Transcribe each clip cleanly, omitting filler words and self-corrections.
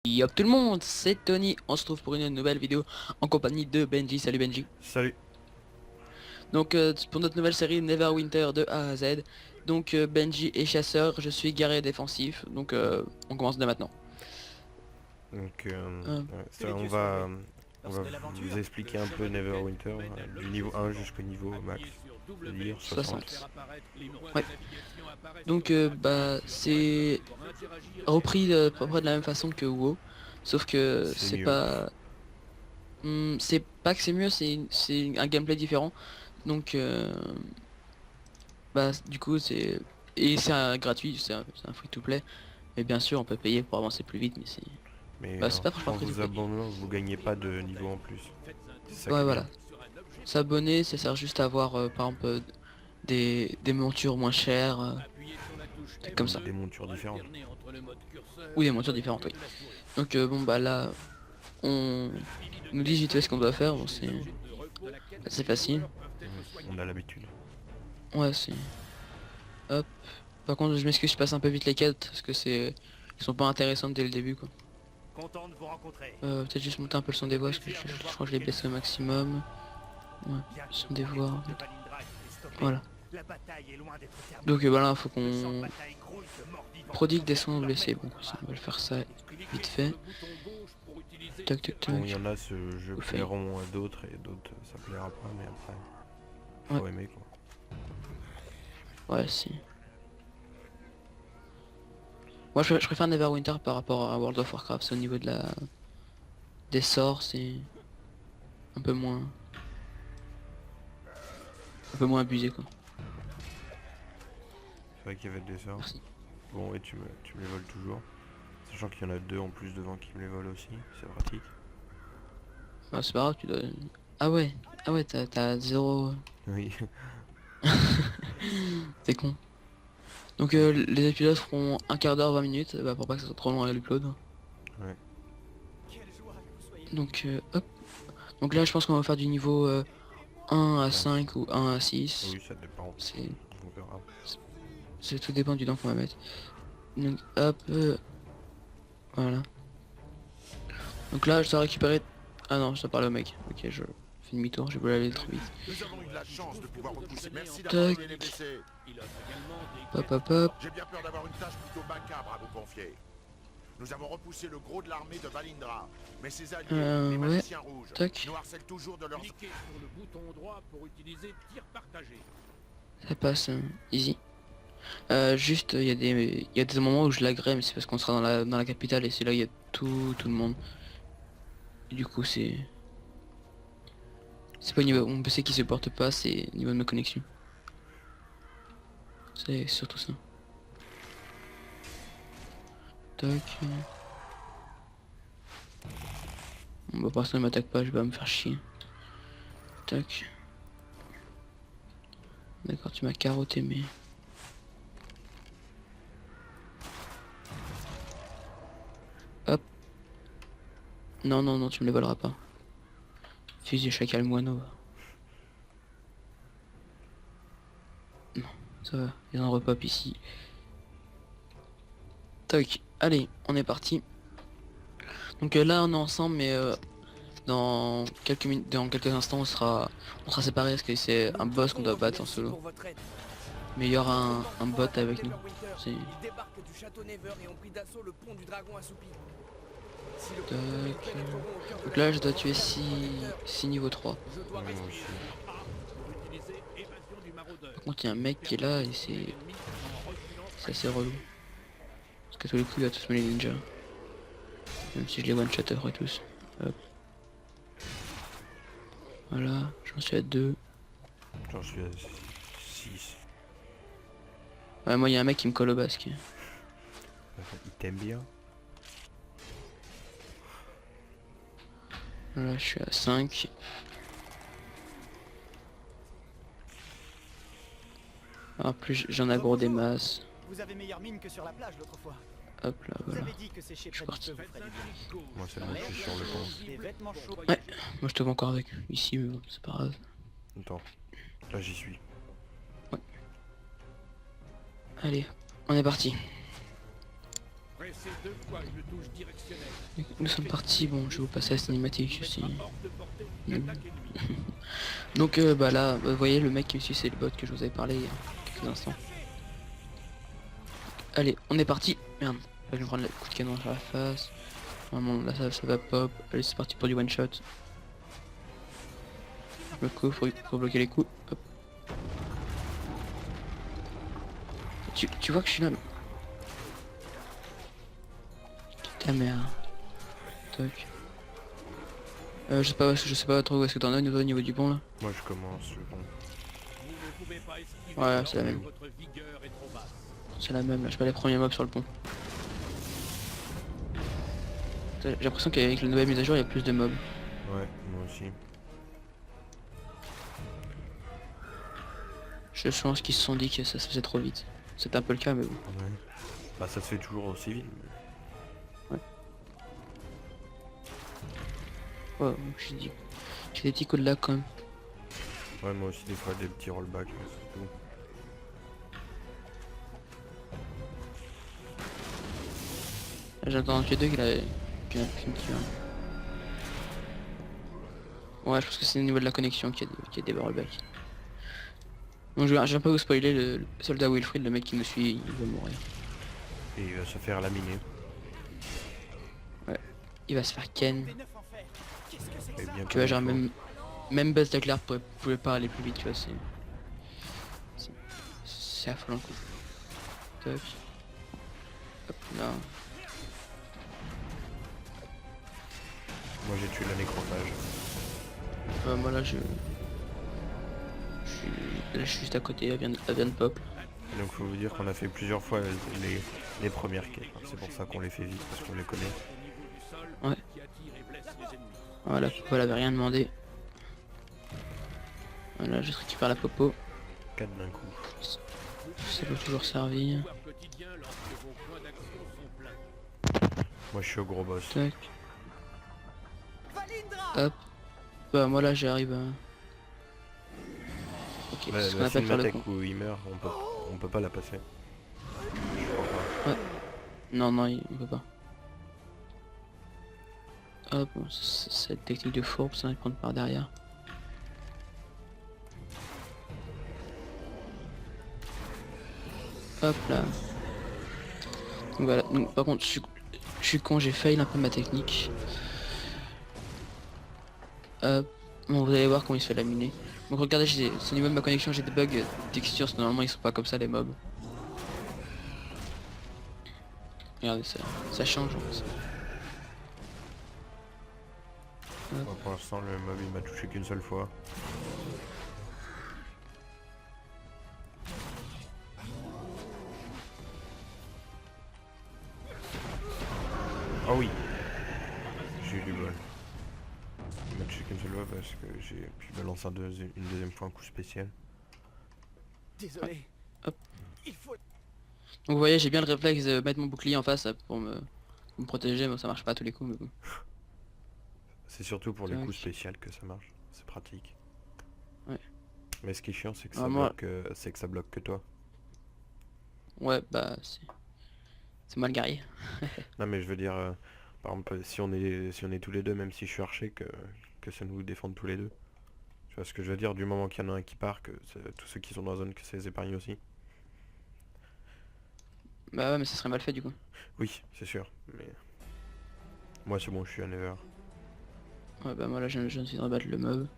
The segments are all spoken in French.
Yo tout le monde, c'est Tony, on se trouve pour une nouvelle vidéo en compagnie de Benji. Salut Benji. Salut. Donc pour notre nouvelle série Neverwinter de A à Z. Donc Benji est chasseur, je suis guerrier défensif. Donc on commence dès maintenant. Donc, Euh, ouais, ça, on va vous expliquer un peu Neverwinter, du niveau 1 jusqu'au niveau max, c'est-à-dire 60. 60. Ouais. Donc bah c'est repris à peu près de la même façon que WoW. Sauf que C'est mieux. c'est pas que c'est mieux, c'est un gameplay différent. Donc bah du coup c'est gratuit, c'est un free to play. Mais bien sûr on peut payer pour avancer plus vite, mais Mais c'est pas franchement en free to vous play. abonnant, vous gagnez pas de niveau en plus. C'est ça qui Ouais est bien. voilà. S'abonner ça sert juste à avoir par exemple des montures moins chères, trucs comme ça. Des montures différentes. Ou des montures différentes, oui. Donc bon bah là on nous dit vite fait ce qu'on doit faire, bon c'est facile. On a l'habitude. Ouais c'est. Hop. Par contre je m'excuse, je passe un peu vite les quêtes parce que ils sont pas intéressantes dès le début quoi. Peut-être juste monter un peu le son des voix parce que je crois que je l'ai baissé au maximum. Ouais, le son des voix. Voilà. Donc voilà, faut qu'on prodigue des sons blessés. Bon, ça, on va le faire ça vite fait. Tac tac Bon, il y tac. en a, ce jeu Au fait. plairont à d'autres et d'autres ça plaira pas, mais après, Ouais, faut aimer quoi. ouais si. Moi je préfère Neverwinter par rapport à World of Warcraft, c'est au niveau de des sorts, c'est un peu moins abusé quoi. C'est vrai qu'il y avait des sorts. Merci. Bon, et tu me les voles toujours. Sachant qu'il y en a deux en plus devant qui me les volent aussi, c'est pratique. Ah, c'est pas grave, tu dois. Ah ouais, t'as zéro. Oui. C'est con. Donc Donc, les épisodes feront un quart d'heure, 20 minutes, bah, pour pas que ça soit trop long à l'upload. ouais. Donc hop. Donc là je pense qu'on va faire du niveau 1 à 5. 5 ou 1 à 6. Oui, ça dépend. C'est On verra. tout dépend du temps qu'on va mettre. Donc hop, voilà. Donc là je dois récupérer. Ah non, je dois parler au mec. Ok, je fais demi-tour, j'ai voulu aller trop vite. Nous avons eu de la chance de pouvoir repousser. Merci Tac. d'abandonner les blessés. Hop hop hop. J'ai bien peur d'avoir une tâche plutôt macabre à vous confier. Nous avons repoussé le gros de l'armée de Valindra, mais ses alliés, les Ouais. magiciens rouges, Tac. nous harcèlent toujours de leurs... Ça passe easy. Juste il y a des moments où je l'aggrée, mais c'est parce qu'on sera dans la capitale et c'est là où il y a tout le monde. Et du coup c'est pas au niveau mon PC qui supporte pas, c'est au niveau de ma connexion. C'est surtout ça. Tac. Bon bah personne ne m'attaque pas, je vais pas me faire chier. Tac. D'accord, tu m'as carotté mais. Hop. Non non non, tu me les voleras pas. Fusil chacal moineau. Non, ça va, il y en a repop ici. Tac, allez, on est parti. Donc là on est ensemble mais dans quelques minutes, dans quelques instants on sera séparés parce que c'est un boss qu'on doit battre en solo. Mais il y aura un bot avec nous. C'est. Tac. Donc là je dois tuer 6 niveau 3. Ouais, moi aussi. Par contre il y a un mec qui est là et c'est assez relou. Parce que tous les coups il va tous me les ninjas. Même si je les one shot après tous. Hop. Voilà, j'en suis à 2. J'en suis à 6. Ouais moi il y a un mec qui me colle au basque. Il t'aime bien. Là je suis à 5. En plus j'en aggro des masses. Vous avez meilleure mine que sur la plage l'autre fois. Hop là Vous voilà. avez dit que sécher Je suis près du parti. feu vous ferait du bien. Moi, c'est bon, je suis sur le pont. Des vêtements chauds. Ouais, moi je te vois encore avec ici mais bon, c'est pas grave. Attends, là j'y suis. Allez, on est parti. Nous sommes partis, bon je vais vous passer la cinématique aussi. Donc bah là, vous voyez le mec qui me suit, c'est le bot que je vous avais parlé il y a quelques instants. Allez, on est parti. Merde, je vais me prendre le coup de canon sur la face. Vraiment là ça va pop. Allez c'est parti pour du one shot. Je me couvre pour bloquer les coups. Hop. Tu vois que je suis là. Ta mère. Toc. Je sais pas trop où est-ce que t'en as au niveau du pont là. Moi je commence le pont. Ouais c'est la même. C'est la même là, je pas les premiers mobs sur le pont. J'ai l'impression qu'avec la nouvelle mise à jour il y a plus de mobs. Ouais, moi aussi. Je pense qu'ils se sont dit que ça se faisait trop vite. C'est un peu le cas mais bon. Ouais. Bah ça se fait toujours aussi vite. Ouais. Oh, j'ai des petits coups de lag quand même. Ouais, moi aussi des fois des petits rollbacks, c'est tout. J'entends que deux qu'il a pu me tuer. Ouais, je pense que c'est au niveau de la connexion qu'il y a des rollbacks. Bon, je vais pas vous spoiler, le soldat Wilfried, le mec qui me suit, il va mourir. Et il va se faire laminer. Ouais, il va se faire ken. Et bien Tu vois, genre comme même Buzz Lightyear pouvait pas aller plus vite, tu vois, c'est affolant quoi. Toc. Hop là. moi j'ai tué la nécrophage. Moi là je suis juste à côté, elle vient de pop. Et donc faut vous dire qu'on a fait plusieurs fois les premières quêtes. C'est pour ça qu'on les fait vite, parce qu'on les connaît. Ouais. Voilà, Popo elle avait rien demandé. Voilà, je récupère la Popo. 4 d'un coup. Ça peut toujours servir. Moi je suis au gros boss. Tac. Hop. Bah moi là j'arrive à... Ok, c'est ce qu'on La appelle faire le cinématique con. où il meurt, on peut pas la passer. Je crois pas. Non, on peut pas. Hop, bon, c'est cette technique de fourbe, ça va prendre par derrière. Hop là. Donc voilà, donc, par contre je suis con, j'ai fail un peu ma technique. Hop, bon vous allez voir comment il se fait laminer. Donc regardez, au niveau de ma connexion j'ai des bugs de texture, parce que normalement ils sont pas comme ça les mobs. Regardez ça change en fait. Moi, pour l'instant le mob il m'a touché qu'une seule fois. Oh oui, j'ai eu du bol. Il m'a touché qu'une seule fois parce que j'ai pu balancer une deuxième fois un coup spécial. Désolé. Hop. Il faut... Donc vous voyez, j'ai bien le réflexe de mettre mon bouclier en face pour me protéger, mais ça marche pas à tous les coups. Mais bon. C'est surtout pour les Tac. coups spéciaux que ça marche, c'est pratique. Ouais. Mais ce qui est chiant c'est que moi... ça bloque que toi. Ouais, bah c'est moi le guerrier. Non mais je veux dire, par exemple si on est tous les deux, même si je suis archer, que ça nous défende tous les deux. Tu vois ce que je veux dire, du moment qu'il y en a un qui part, que tous ceux qui sont dans la zone, que c'est les épargne aussi. Bah ouais, mais ça serait mal fait du coup. Oui, c'est sûr, mais... Moi c'est bon, je suis à 9h. Ouais bah moi là je viens de rebattre le mob.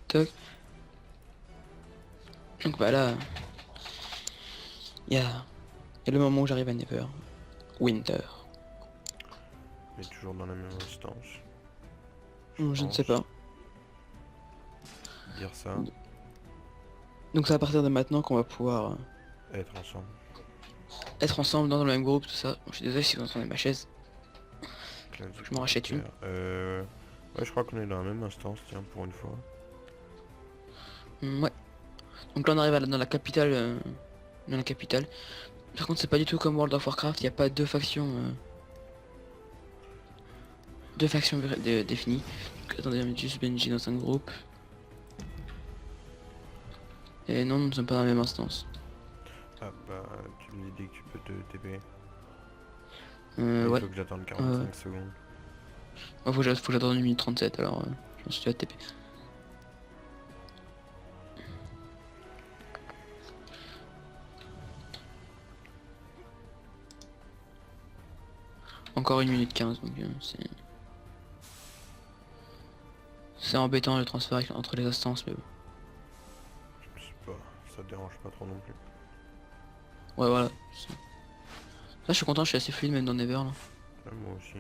Toc. Donc bah là... Il y a le moment où j'arrive à Never. Winter. Mais toujours dans la même instance. Je ne sais pas. Dire ça, Donc c'est à partir de maintenant qu'on va pouvoir être ensemble. être ensemble dans le même groupe, tout ça. Bon, je suis désolé si vous entendez ma chaise. Faut que je m'en rachète une. Ouais, je crois qu'on est dans la même instance, tiens, pour une fois. Ouais. Donc là on arrive dans la capitale. Dans la capitale. Par contre c'est pas du tout comme World of Warcraft, il n'y a pas deux factions. Deux factions définies. Donc, attendez, on met juste Benji dans un groupe. Et non, nous ne sommes pas dans la même instance. Ah bah tu me dis dès que tu peux te TP. Ouais. Il faut que j'attende 45 secondes. Moi, faut que j'attende 1 minute 37, alors je m'en suis déjà TP. Encore 1 minute 15, donc c'est embêtant le transfert entre les instances, mais bon. Je sais pas, ça te dérange pas trop non plus. Ouais, voilà. Là, je suis content, je suis assez fluide même dans Never là. Ouais, moi aussi.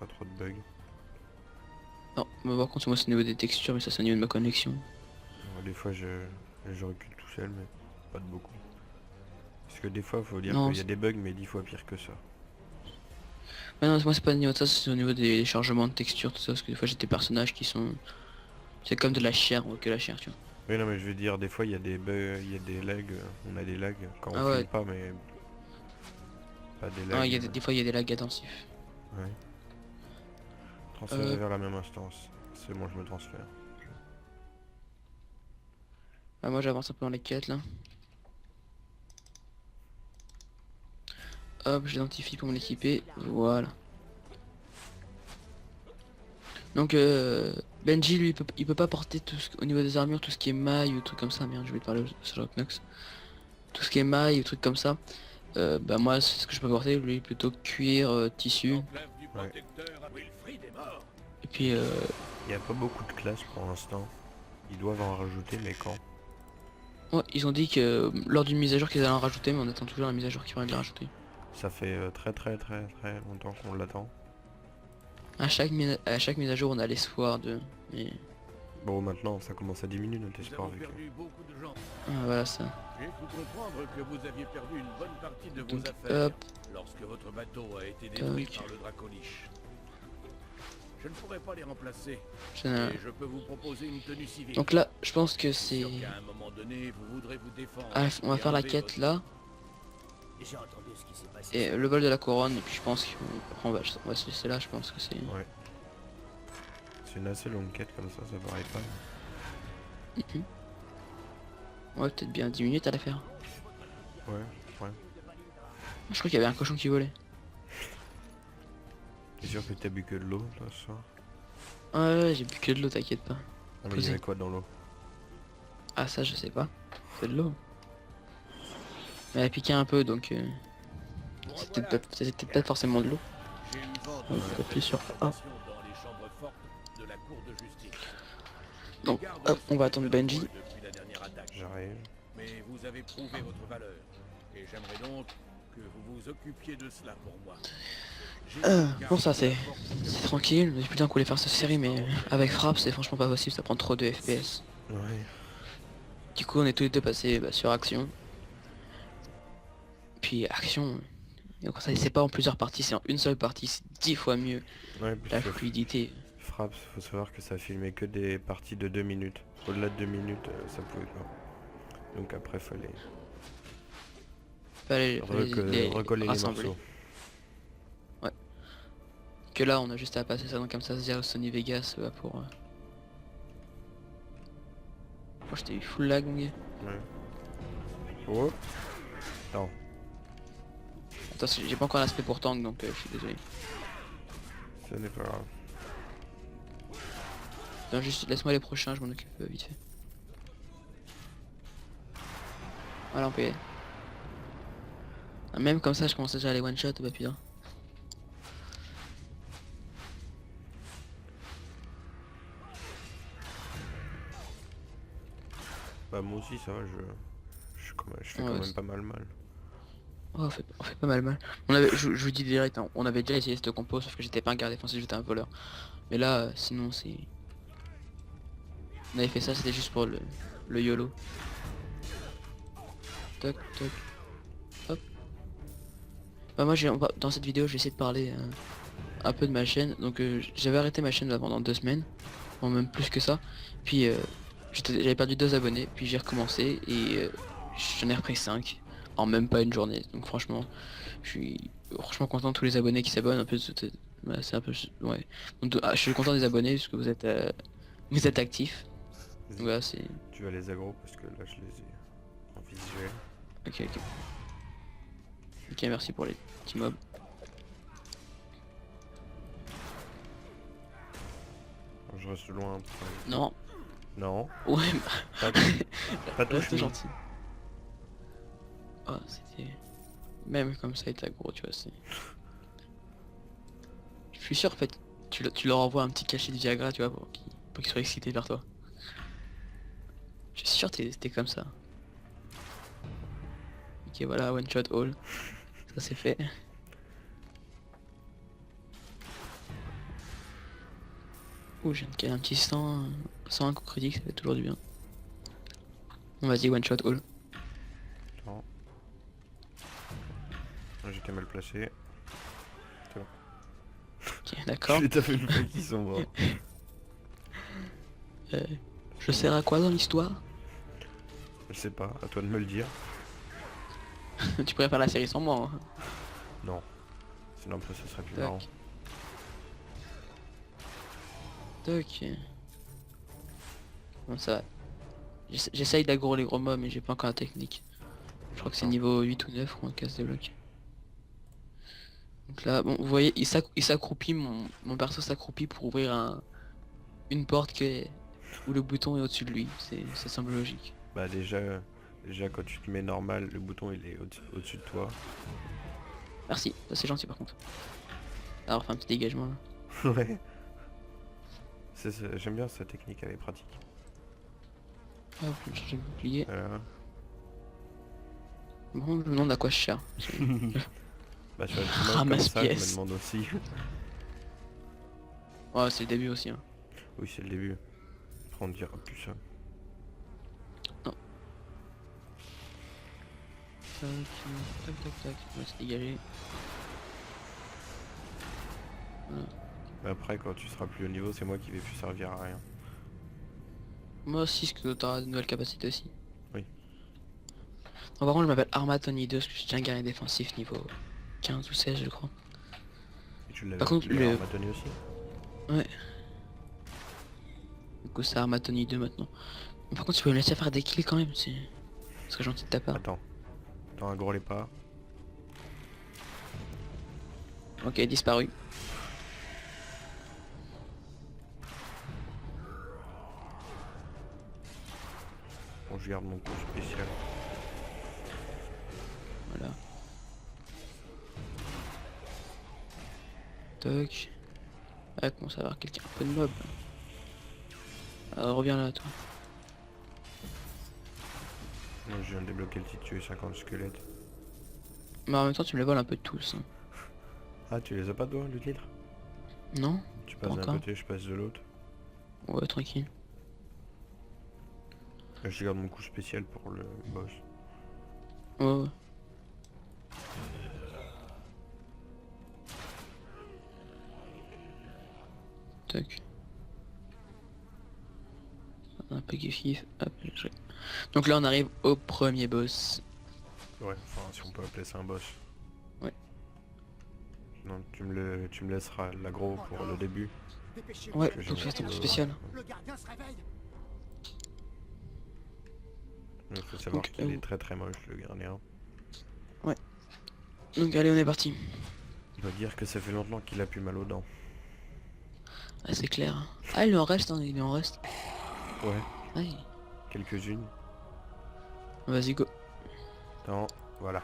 Pas trop de bugs. Non, mais par contre, moi c'est au niveau des textures, mais ça c'est au niveau de ma connexion. Alors, des fois je recule tout seul, mais pas de beaucoup. Parce que des fois faut dire Non, qu'il y a des bugs, mais 10 fois pire que ça. mais non, moi c'est pas au niveau de ça, c'est au niveau des chargements de textures, tout ça, parce que des fois j'ai des personnages qui sont... C'est comme de la chair, que la chair, tu vois. Oui non mais je veux dire, des fois il y a des bugs, il y a des lags, on a des lags quand Ah on ouais. filme pas, mais... Pas des lags. Ah, des fois il y a des lags intensifs. Ouais. Transférer vers la même instance. C'est bon, je me transfère. Ah, moi j'avance un peu dans les quêtes là. Hop, j'identifie pour me l'équiper, voilà. Donc Benji lui il peut pas porter tout au niveau des armures, tout ce qui est maille ou trucs comme ça. Merde, je vais te parler au Sherlock Knox. Tout ce qui est maille ou trucs comme ça. Bah moi c'est ce que je peux porter, lui plutôt cuir, tissu. Ouais. Et puis Il n'y a pas beaucoup de classes pour l'instant. Ils doivent en rajouter, mais quand? ouais, ils ont dit que lors d'une mise à jour qu'ils allaient en rajouter, mais on attend toujours la mise à jour qu'ils vont les rajouter. Ça fait très longtemps qu'on l'attend. À chaque mise à jour on a l'espoir de... Mais... Bon maintenant ça commence à diminuer notre espoir vu que... Ah, voilà ça. J'ai cru comprendre que vous aviez perdu une bonne partie de vos Donc affaires hop, lorsque votre bateau a été détruit Toc. par le Dracolich. Je ne pourrai pas les remplacer j'en ai un. et je peux vous proposer une tenue civile. Donc là je pense que c'est... Sûr qu'à un moment donné, vous voudrez vous défendre. Ah, on va et faire la enlever quête votre- là. J'ai entendu ce qui s'est passé. Et le vol de la couronne, et puis je pense qu'on va se laisser là, je pense que c'est... Ouais. C'est une assez longue quête comme ça paraît pas. Mhm. Ouais, peut-être bien 10 minutes à la faire. Ouais. Je crois qu'il y avait un cochon qui volait. T'es sûr que t'as bu que de l'eau toi ce soir? Ouais, j'ai bu que de l'eau, t'inquiète pas. On va Posé. dire quoi dans l'eau? Ah ça je sais pas. C'est de l'eau. Mais elle a piqué un peu donc... C'était peut-être forcément de l'eau. J'ai eu vent Ouais, de appuie sur A. dans les chambres fortes de la cour de justice. Donc Les gardes hop, on va sont attendre Benji. depuis la dernière attaque. J'arrive. Mais vous avez prouvé votre valeur. Et j'aimerais donc que vous vous occupiez de cela pour moi. J'ai Bon ça c'est tranquille, j'ai putain qu'on voulait faire cette série mais avec frappe c'est franchement pas possible, ça prend trop de FPS. Ouais. Du coup on est tous les deux passés sur action. Puis action, et donc ça c'est pas en plusieurs parties, c'est en une seule partie, c'est 10 fois mieux. Ouais, La parce que fluidité. Fraps, faut savoir que ça filmait que des parties de 2 minutes. Au-delà de 2 minutes, ça pouvait pas. Donc après fallait Fallait recoller les rassembler. morceaux. Que là on a juste à passer ça donc comme ça se dit à Sony Vegas pour... Moi j'étais eu full lag mon gars. Ouais. Oh. Non. Attends, j'ai pas encore l'aspect pour tank donc je suis désolé. Ce n'est pas grave. Non, juste laisse-moi les prochains, je m'en occupe vite fait. Voilà on peut y aller. Ah, même comme ça je commence déjà à les one shot, bah putain. Bah moi aussi ça va, je fais Ouais, quand même pas mal. Oh, on fait pas mal. Je vous dis direct, hein, on avait déjà essayé cette compo sauf que j'étais pas un garde défensif, j'étais un voleur. Mais là sinon c'est... On avait fait ça, c'était juste pour le YOLO. Toc toc. Hop. Bah moi dans cette vidéo j'ai essayé de parler un peu de ma chaîne. Donc j'avais arrêté ma chaîne là, pendant 2 semaines. Bon, même plus que ça. Puis j'avais perdu 2 abonnés, puis j'ai recommencé et j'en ai repris 5 en même pas une journée. Donc franchement je suis franchement content de tous les abonnés qui s'abonnent. Un peu ouais, c'est un peu... Ouais. Donc, je suis content des abonnés parce que vous êtes actifs. Vas-y, Voilà c'est... tu vas les aggro parce que là je les ai en visuel. Ok, ok. Ok, merci pour les petits mobs. Je reste loin. Non. Non. Ouais, Pas, pas touche reste gentil. Oh, c'était... Même comme ça, il est aggro, tu vois, c'est... Je suis sûr, en fait, tu leur envoies un petit cachet de Viagra, tu vois, pour qu'ils soient excités vers toi. Je suis sûr que c'était comme ça. Ok, voilà, one shot all. Ça c'est fait. Ouh, je viens de caler un petit 100 un coup critique, ça fait toujours du bien. On vas-y, one shot all. Non. J'étais mal placé. Ok, d'accord. Je les tape une fois qu'ils sont morts. Je sers à quoi dans l'histoire? Je sais pas, à toi de me le dire. Tu pourrais faire la série sans moi. Hein. Non. Sinon après ça serait plus Tac. marrant. Ok. Bon, ça va. J'essaye d'aggro les gros mobs mais j'ai pas encore la technique. Je crois que c'est niveau 8 ou 9 où on casse des blocs. Donc là, bon, vous voyez, il s'accroupit, mon perso s'accroupit pour ouvrir une porte où le bouton est au-dessus de lui. Ça semble logique. Bah déjà quand tu te mets normal, le bouton il est au-dessus de toi. Merci, ça c'est gentil par contre. Alors, enfin un petit dégagement là. Ouais. J'aime bien cette technique, elle est pratique. Hop, je vais changer le bouclier. Voilà. Bon, je me demande à quoi je sers. Bah sur les petits modes comme Ramasse ça, je me pièces. demande aussi. Ouais, c'est le début aussi. Hein. Oui c'est le début. Après on dira plus ça. Tac. On va se dégager. Voilà. Mais après quand tu seras plus haut niveau, c'est moi qui vais plus servir à rien. Moi aussi, ce que t'auras de nouvelles capacités aussi. Oui. Bon, par contre, je m'appelle Arma Tony 2 parce que j'ai un guerrier défensif niveau 15 ou 16, je crois. Et tu l'avais Par contre, activé en Matony aussi. Ouais. Du coup, c'est Arma Tony 2 maintenant. Bon, par contre, tu peux me laisser faire des kills quand même, c'est... Ce serait gentil de ta part. Attends. Attends, gros les pas. Ok, disparu. Bon, je garde mon coup spécial. Voilà. Toc. Ah, commence à avoir quelqu'un un peu de mob. Alors, reviens là, toi. Moi je viens de débloquer le titre tuer 50 squelettes. Mais en même temps, tu me les voles un peu tous. Hein. Ah tu les as pas toi le titre? Non? Tu Pas passes d'un encore. côté, je passe de l'autre. Ouais, tranquille. Je garde mon coup spécial pour le boss. Ouais. Tac. Un peu kiff. Hop, donc là on arrive au premier boss. Ouais, enfin si on peut appeler ça un boss. Ouais. Non, tu me laisseras l'aggro pour le début. Ouais, que donc j'aime c'est ton bien. spécial. Le gardien se réveille. Il faut savoir Donc, qu'il est très moche le gardien. Donc allez, on est parti. On va dire que ça fait longtemps qu'il a plus mal aux dents. Ah, c'est clair. Ah, il en reste, hein, il en reste. Ouais, Aïe. quelques-unes. Vas-y, go. Attends, voilà.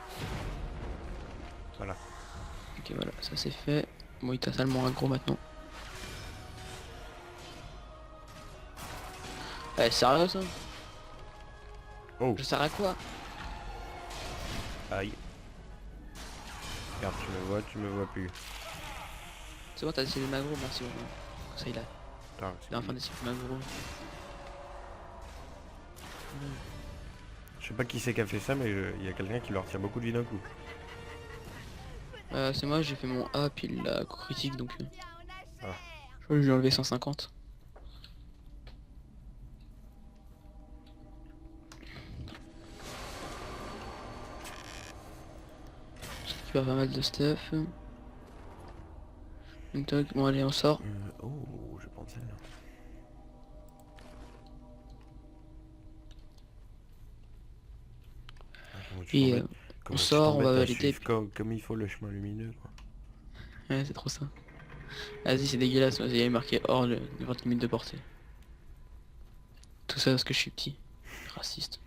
Voilà. Ok, voilà, ça c'est fait. Bon, il t'a seulement aggro maintenant. Eh, sérieux ça? Oh, Je sers à quoi? aïe. Regarde, tu me vois plus. C'est bon, t'as décidé de m'aggro, merci. Ça, il a Attends, enfin décidé de m'aggro. je sais pas qui c'est qui a fait ça, mais il y a quelqu'un qui leur tire beaucoup de vie d'un coup. C'est moi, j'ai fait mon A, puis il a coup critique, donc... Ah. Je crois que je lui ai enlevé 150. Je récupère pas mal de stuff. Donc, toc, bon allez, on sort. Oh, je pensais. Donc, tu Puis t'embêtes- comment tu sort, on va t'embêtes à valider, suivre comme il faut le chemin lumineux, quoi. ouais, c'est trop ça. Vas-y, c'est dégueulasse, il y avait marqué hors de 20 limite de portée. Tout ça parce que je suis petit. Raciste.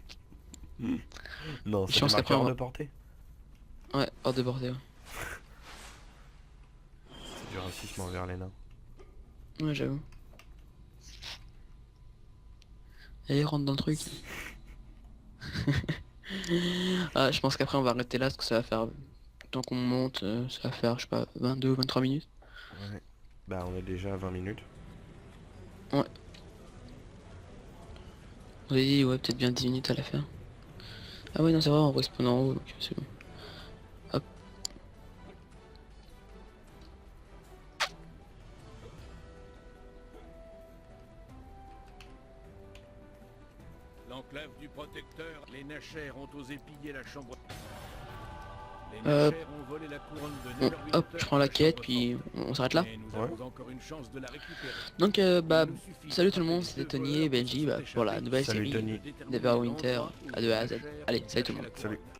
Non, Je c'est pense marqué qu'après, on hors va- de portée. Ouais, hors de portée, ouais. C'est du racisme envers les nains. Ouais, j'avoue. Allez, rentre dans le truc. Ah, je pense qu'après on va arrêter là parce que ça va faire... Tant qu'on monte, ça va faire, je sais pas, 22 ou 23 minutes. Ouais. Bah on est déjà à 20 minutes. Ouais. On a dit, ouais, peut-être bien 10 minutes à la faire. Ah ouais, non, c'est vrai, on respawn en haut, donc c'est bon. Hop. L'enclave du protecteur, les Nashers ont osé piller la chambre. Les Hop. Nashers ont volé la couronne de Bon, Neverwinter hop, je prends de la quête, chambre puis forte. on s'arrête là. Mais nous Ouais. avons encore une chance de la récupérer. Donc, bah, Il nous suffit salut de tout le monde, frapper les c'était deux Tony et voleurs qui Benji, se bah, sont pour la échappés. nouvelle Salut, série Tony. Déterminer Neverwinter l'endroit où à de A à les Z. Nashers Allez, ont salut tout le caché monde. la Salut. couronne.